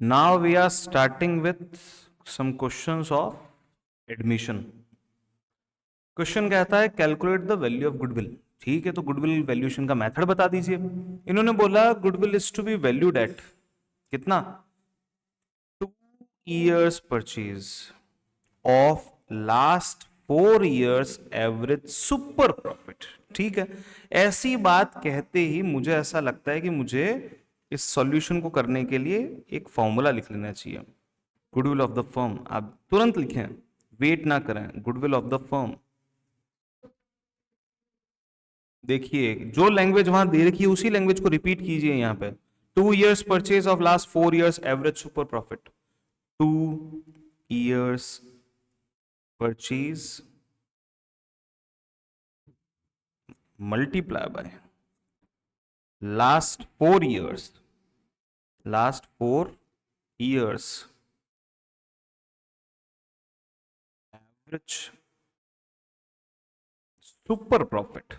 Now we are starting with some questions of admission. Question कहता है calculate the value of goodwill. ठीक है, तो गुडविल वैल्यूएशन का मेथड बता दीजिए. इन्होंने बोला goodwill is to be valued at कितना 2 years purchase of last 4 years average super profit. ठीक है, ऐसी बात कहते ही मुझे ऐसा लगता है कि मुझे इस सॉल्यूशन को करने के लिए एक फॉर्मूला लिख लेना चाहिए. गुडविल ऑफ द फर्म आप तुरंत लिखें, वेट ना करें. गुडविल ऑफ द फर्म, देखिए जो लैंग्वेज वहां दे रखी है उसी लैंग्वेज को रिपीट कीजिए. यहां पे 2 years purchase of last 4 years average super profit. 2 years purchase multiply by last 4 years average super profit.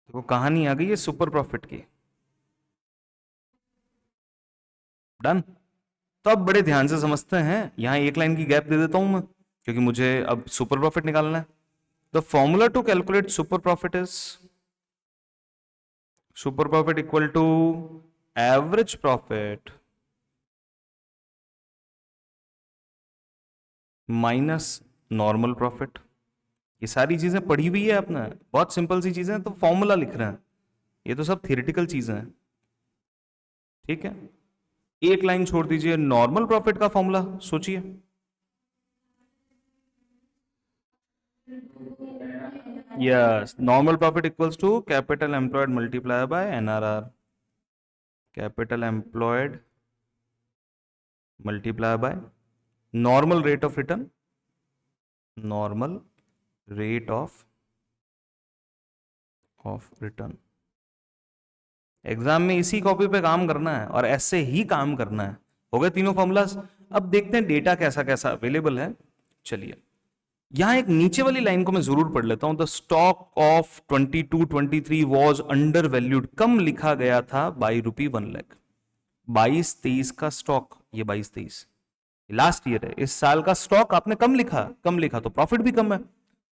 देखो कहानी आ गई है सुपर प्रॉफिट की. डन. तो अब बड़े ध्यान से समझते हैं. यहां एक लाइन की गैप दे देता हूं मैं क्योंकि मुझे अब सुपर प्रॉफिट निकालना है. The formula to calculate super profit is super profit equal to average profit minus normal profit. ये सारी चीजें पढ़ी हुई है आपने, बहुत सिंपल सी चीजें, तो फॉर्मूला लिख रहे हैं. ये तो सब थियोरेटिकल चीजें हैं. ठीक है, एक लाइन छोड़ दीजिए. नॉर्मल प्रॉफिट का फॉर्मूला सोचिए. Yes, normal profit equals to capital employed multiply by NRR. Capital employed multiply by normal rate of return. Normal rate of return. Exam में इसी कॉपी पे काम करना है और ऐसे ही काम करना है. हो गए तीनों फॉर्मूलाज. अब देखते हैं डेटा कैसा कैसा अवेलेबल है. चलिए, यहां एक नीचे वाली लाइन को मैं जरूर पढ़ लेता हूं. The stock of 22-23 was undervalued. कम लिखा गया था बाई ₹1 लाख. 22-23 का स्टॉक, ये 22-23 लास्ट ईयर है. इस साल का स्टॉक आपने कम लिखा तो प्रॉफिट भी कम है.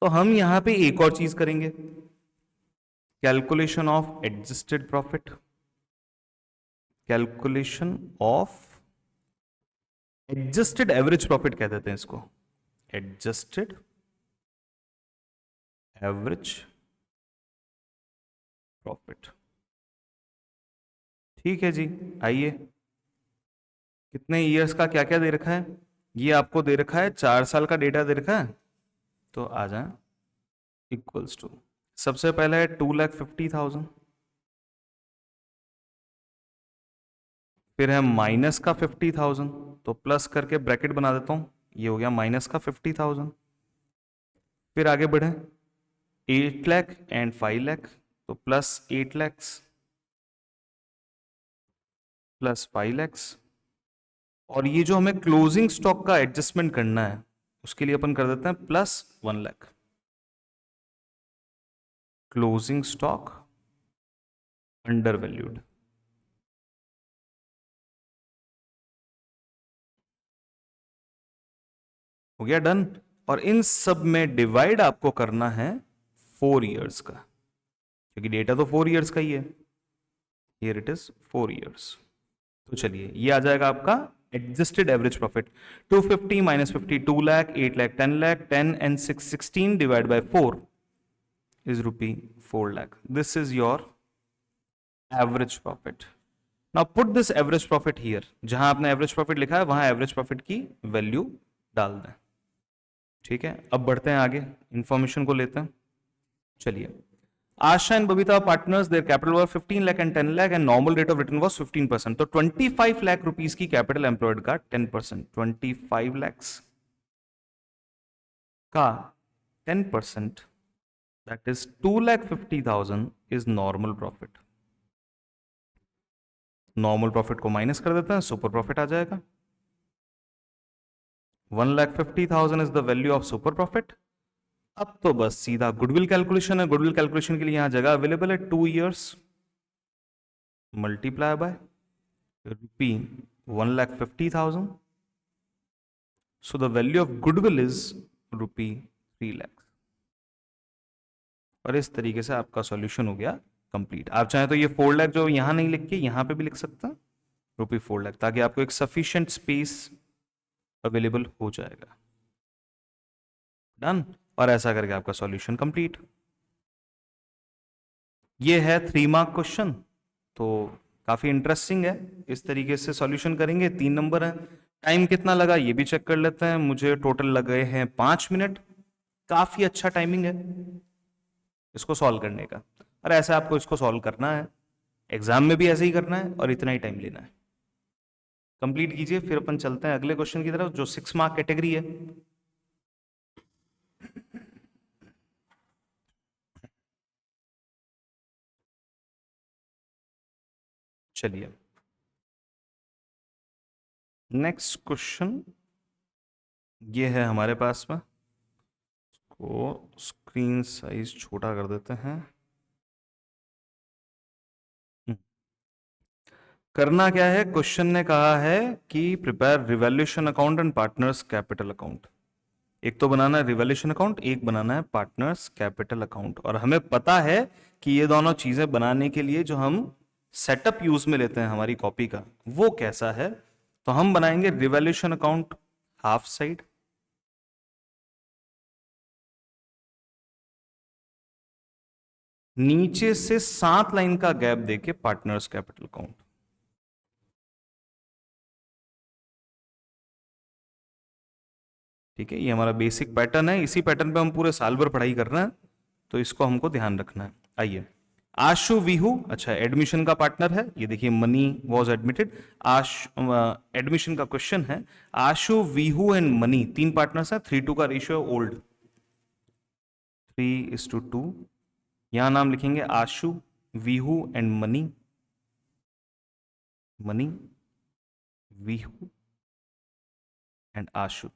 तो हम यहां पे एक और चीज करेंगे, calculation of adjusted profit. Calculation of adjusted average profit कह देते हैं इसको. Adjusted average profit. ठीक है जी, आइए. कितने ईयर्स का क्या क्या दे रखा है? ये आपको दे रखा है 4 साल का डेटा दे रखा है. तो आ जाए इक्वल्स टू, सबसे पहले है 2,50,000, फिर है माइनस का 50,000, तो प्लस करके ब्रैकेट बना देता हूं. ये हो गया माइनस का 50,000. फिर आगे बढ़े 8 लाख एंड 5 लाख, तो प्लस 8 लाख प्लस 5 लाख. और ये जो हमें क्लोजिंग स्टॉक का एडजस्टमेंट करना है उसके लिए अपन कर देते हैं plus 1 lakh. Closing stock under valued. हो गया डन. और इन सब में डिवाइड आपको करना है 4 इयर्स का, क्योंकि डेटा तो 4 इयर्स का ही है. Here it is 4 years. तो चलिए, ये आ जाएगा आपका adjusted average profit. 250 minus 50 2 lakh, 8 lakh 10 lakh, 10 and 6 16 divide by 4 is ₹4 lakh. This is your average profit. Now put this average profit here. जहां आपने एवरेज प्रॉफिट लिखा है वहां एवरेज प्रॉफिट की वैल्यू डाल दें. ठीक है, अब बढ़ते हैं आगे, इंफॉर्मेशन को लेते हैं. चलिए, Asha and Babita partners, their capital were 15 lakh and 10 lakh and normal rate of return was 15%. तो 25 लाख रुपीस की कैपिटल एम्प्लॉयड का 10%, 25 lakhs का 10%, that is 2,50,000 is normal profit. Normal profit को माइनस कर देते हैं, सुपर प्रॉफिट आ जाएगा. 1,50,000 is the value of super profit. अब तो बस सीधा गुडविल कैलकुलेशन है. गुडविल कैलकुलेशन के लिए यहां जगह अवेलेबल है. 2 years multiply by 1,50,000. So the value of goodwill is रुपी 3 लाख. और इस तरीके से आपका सॉल्यूशन हो गया कंप्लीट. आप चाहें तो ये 4 लाख जो यहां नहीं लिख के यहां पे भी लिख सकते हैं रुपी 4 लाख, ताकि आपको एक सफिशिएंट स्पेस अवेलेबल हो जाएगा. डन. और ऐसा करके आपका सॉल्यूशन कंप्लीट. ये है 3 मार्क क्वेश्चन. तो काफी इंटरेस्टिंग है. इस तरीके से सॉल्यूशन करेंगे. 3 नंबर है. टाइम कितना लगा ये भी चेक कर लेते हैं. मुझे टोटल लगे हैं 5 मिनट. काफी अच्छा टाइमिंग है इसको सॉल्व करने का. और ऐसे आपको इसको सॉल्व करना है, एग्जाम में भी ऐसे ही करना है और इतना ही टाइम लेना है. कंप्लीट कीजिए, फिर अपन चलते हैं अगले क्वेश्चन की तरफ जो 6 मार्क कैटेगरी है. चलिए नेक्स्ट क्वेश्चन ये है हमारे पास में. को स्क्रीन साइज छोटा कर देते हैं. करना क्या है, क्वेश्चन ने कहा है कि prepare revaluation account and partners capital account. एक तो बनाना है रिवैल्यूएशन अकाउंट, एक बनाना है पार्टनर्स कैपिटल अकाउंट. और हमें पता है कि ये दोनों चीजें बनाने के लिए जो हम सेटअप यूज में लेते हैं हमारी कॉपी का वो कैसा है. तो हम बनाएंगे रिवैल्यूएशन अकाउंट हाफ साइड, नीचे से 7 लाइन का गैप देके पार्टनर्स कैपिटल अकाउंट. ठीक है, ये हमारा बेसिक पैटर्न है. इसी पैटर्न पे हम पूरे साल भर पढ़ाई कर रहे हैं, तो इसको हमको ध्यान रखना है. आइए, आशु विहू, अच्छा एडमिशन का पार्टनर है. ये देखिए मनी वॉज एडमिटेड. एडमिशन का क्वेश्चन है. आशु विहू एंड मनी 3 पार्टनर्स हैं. 3:2 का रेशियो ओल्ड. 3:2. यहां नाम लिखेंगे Ashu Vihu and Mani. Mani, Vihu and Ashu.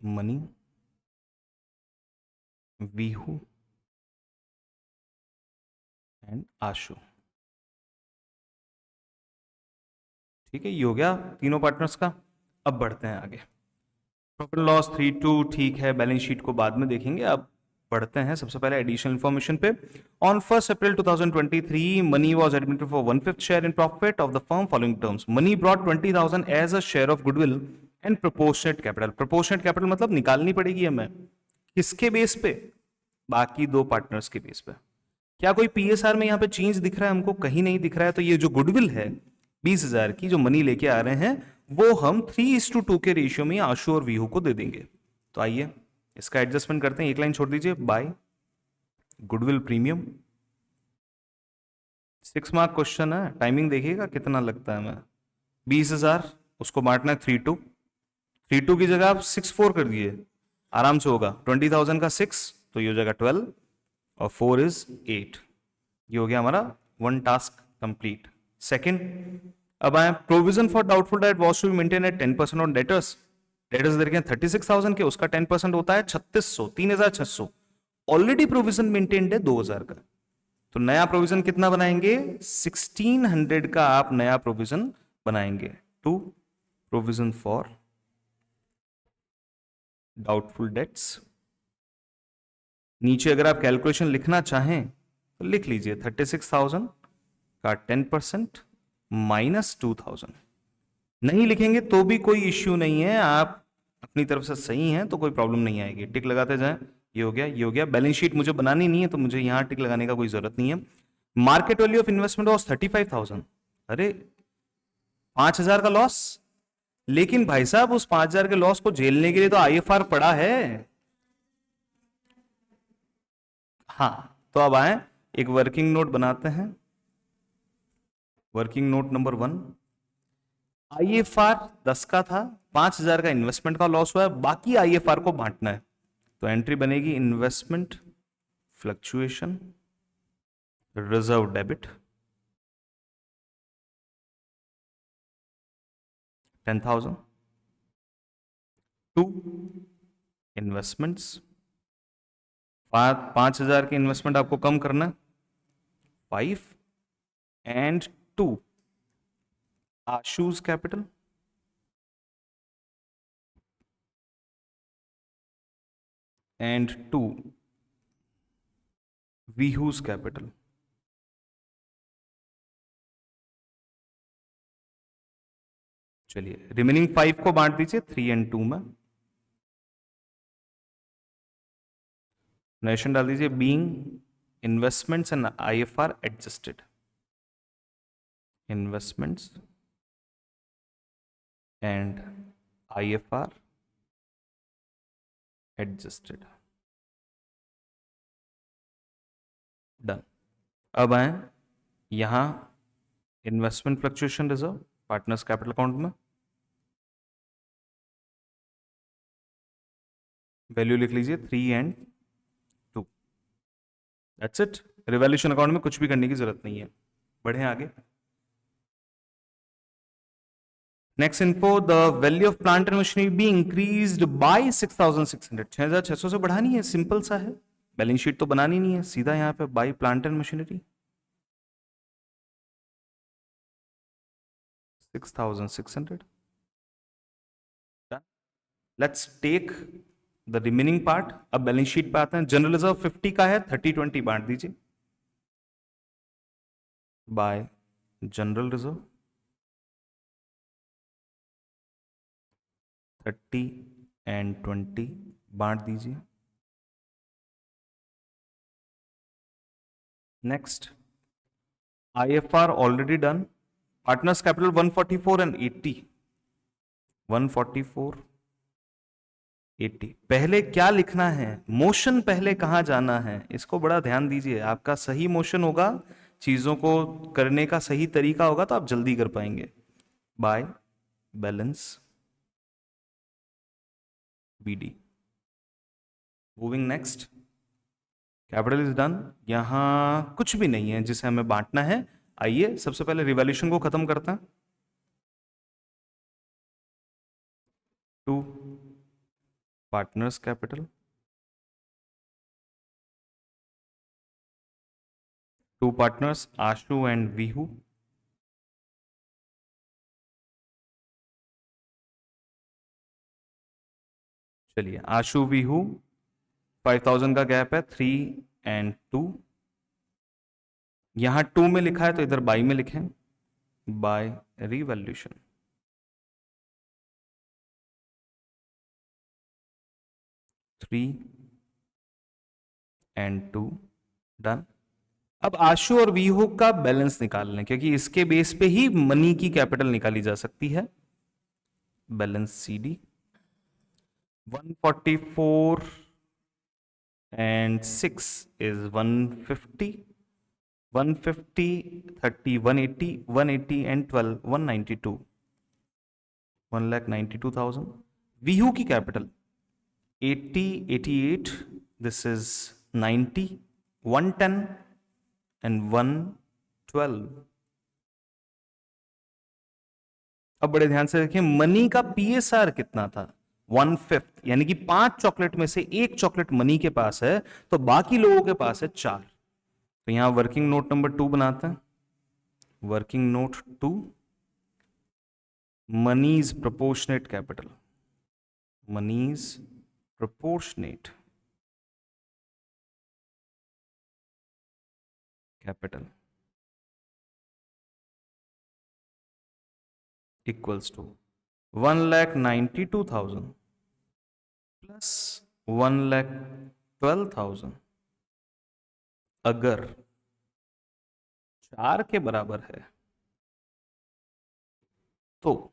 Mani, Vihu and Ashu. ठीक है, ये हो गया तीनों पार्टनर्स का. अब बढ़ते हैं आगे. प्रॉफिट लॉस 3:2 ठीक है, बैलेंस शीट को बाद में देखेंगे. अब बढ़ते हैं सबसे पहले एडिशनल इंफॉर्मेशन पे. On 1 April 2023 Money was admitted for 1/5 share in profit of the firm following terms. Money brought 20,000 as a share of goodwill and proportionate capital. Proportionate capital मतलब निकालनी पड़ेगी हमें किसके बेस पे, बाकी 2 पार्टनर्स के बेस पे. क्या कोई पीएसआर में यहाँ पे चेंज दिख रहा है हमको? कहीं नहीं दिख रहा है. तो ये जो गुडविल है 20,000 की जो मनी लेके आ रहे हैं वो हम 3:2 के रेशियो में आशु और वीहू को दे देंगे. तो आइए इसका एडजस्टमेंट करते हैं. एक लाइन छोड़ दीजिए. By goodwill premium. 6 mark question है. टाइमिंग देखिएगा कितना लगता है. हमें 20,000 उसको बांटना है 3:2. 3:2 की जगह आप 6:4 कर दिए, आराम से होगा. 20,000 का 6 तो ये हो जाएगा 12 और 4 इज 8. ये हो गया हमारा 1 टास्क कंप्लीट. सेकंड, अब आए provision for doubtful debt was to be maintain at 10% on debtors. Debtors दे रखे हैं 36,000 के, उसका 10% होता है 3600, 3,600. ऑलरेडी प्रोविजन मेंटेन्ड है 2,000 का. तो नया प्रोविजन कितना बनाएंगे? 1,600 का आप नया प्रोविजन बनाएंगे. To provision for doubtful debts. नीचे अगर आप कैलकुलेशन लिखना चाहें तो लिख लीजिए. 36,000 का 10% माइनस 2,000. नहीं लिखेंगे तो भी कोई इश्यू नहीं है, आप अपनी तरफ से सही हैं तो कोई प्रॉब्लम नहीं आएगी. टिक लगाते जाएं. ये हो गया, ये हो गया. बैलेंस शीट मुझे बनानी नहीं है तो मुझे यहां टिक लगाने का कोई जरूरत नहीं है. Market value of investment was 35,000. अरे 5,000 का लॉस. लेकिन भाई साहब उस 5,000 के लॉस को झेलने के लिए तो आईएफआर पड़ा है. हाँ, तो अब आए एक वर्किंग नोट बनाते हैं. Working note number 1. आईएफआर 10 का था, 5,000 का इन्वेस्टमेंट का लॉस हुआ है, बाकी आईएफआर को बांटना है. तो एंट्री बनेगी investment fluctuation reserve debit 10,000. 2 investments. 5,000 के इन्वेस्टमेंट आपको कम करना है 5. and 2 Ashu's capital and 2 Vihu's capital. चलिए रिमेनिंग 5 को बांट दीजिए 3 एंड 2 में. नरेशन डाल दीजिए being investments and IFR adjusted. Investments and IFR adjusted. Done. अब आए यहां investment fluctuation reserve partners capital account में वैल्यू लिख लीजिए 3 and 2. That's it. Revaluation account में कुछ भी करने की जरूरत नहीं है. बढ़े आगे. Next info, the value of plant and machinery be increased by 6,600. 6,600 से बढ़ानी है, सिंपल सा है. बैलेंस शीट तो बनानी नहीं है, सीधा यहां पे by plant and machinery 6,600. Let's take the remaining part. अब बैलेंस शीट पे आते हैं. जनरल रिजर्व 50 का है, 30-20 बांट दीजिए बाय जनरल रिजर्व 30 एंड 20 बांट दीजिए. Next IFR already done. Partners capital 144 and 80. 144 80. पहले क्या लिखना है, मोशन पहले कहां जाना है, इसको बड़ा ध्यान दीजिए. आपका सही मोशन होगा, चीजों को करने का सही तरीका होगा तो आप जल्दी कर पाएंगे. By balance BD. Moving next. Capital is done. यहां कुछ भी नहीं है जिसे हमें बांटना है. आइए सबसे पहले रिवैल्यूएशन को खत्म करते हैं. 2 partners capital 2 partners Ashu and Vihu. चलिए आशु विहू 5,000 का गैप है. 3 एंड 2. यहां 2 में लिखा है तो इधर बाई में लिखें बाय रिवैल्यूएशन. 3 एंड 2. डन. अब आशु और वीहू का बैलेंस निकाल लें क्योंकि इसके बेस पे ही मनी की कैपिटल निकाली जा सकती है. Balance CD 144 and 6 is 150. 150 30 180 180 and 12 192. 1,92,000. वीहू की कैपिटल 80 88. This is 90 110 and 112. अब बड़े ध्यान से देखिए मनी का पीएसआर कितना था 1/5, यानी कि 5 चॉकलेट में से 1 चॉकलेट मनी के पास है तो बाकी लोगों के पास है 4. तो यहां वर्किंग नोट नंबर 2 बनाते हैं. Working note 2 Mani's proportionate capital. Mani's proportionate capital equals to 1,92,000 plus 1,12,000 अगर 4 के बराबर है तो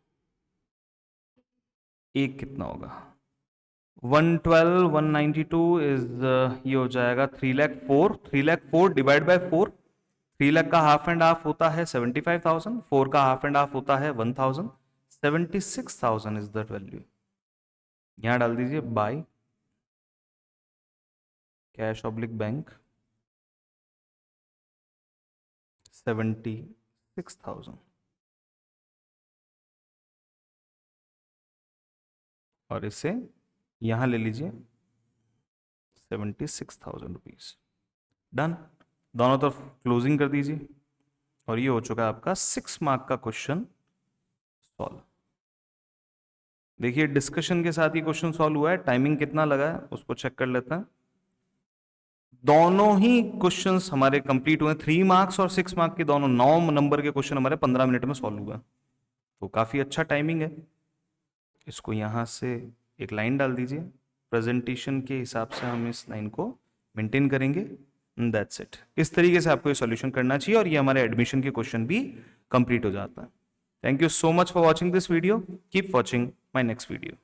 एक कितना होगा. 112 192 इज ये हो जाएगा 3,04,000. 3,04,000 डिवाइड बाय 4. 3 लाख का हाफ एंड हाफ होता है 75,000. 4 का हाफ एंड हाफ होता है 1,000. 76,000 इज दैट वैल्यू. यहां डाल दीजिए बाय कैश ऑब्लिक बैंक 76,000 और इसे यहां ले लीजिए 76,000 रुपीज. डन. दोनों तरफ क्लोजिंग कर दीजिए. और ये हो चुका है आपका 6 मार्क का क्वेश्चन सॉल्व। देखिए डिस्कशन के साथ ही क्वेश्चन सॉल्व हुआ है, टाइमिंग कितना लगा है उसको चेक कर लेते हैं। दोनों ही क्वेश्चंस हमारे कंप्लीट हुए, 3 मार्क्स और 6 मार्क के दोनों 9 नंबर के क्वेश्चन हमारे 15 मिनट में सॉल्व हुआ, तो काफी अच्छा टाइमिंग है। इसको यहां से एक लाइन डाल दीजिए, प्रेजेंटेशन के हिसाब से हम इस लाइन को मेंटेन करेंगे। That's it. इस तरीके से आपको ये सॉल्यूशन करना चाहिए और ये हमारे एडमिशन के क्वेश्चन भी कंप्लीट हो जाता है। Thank you so much for watching this video, keep watching my next video.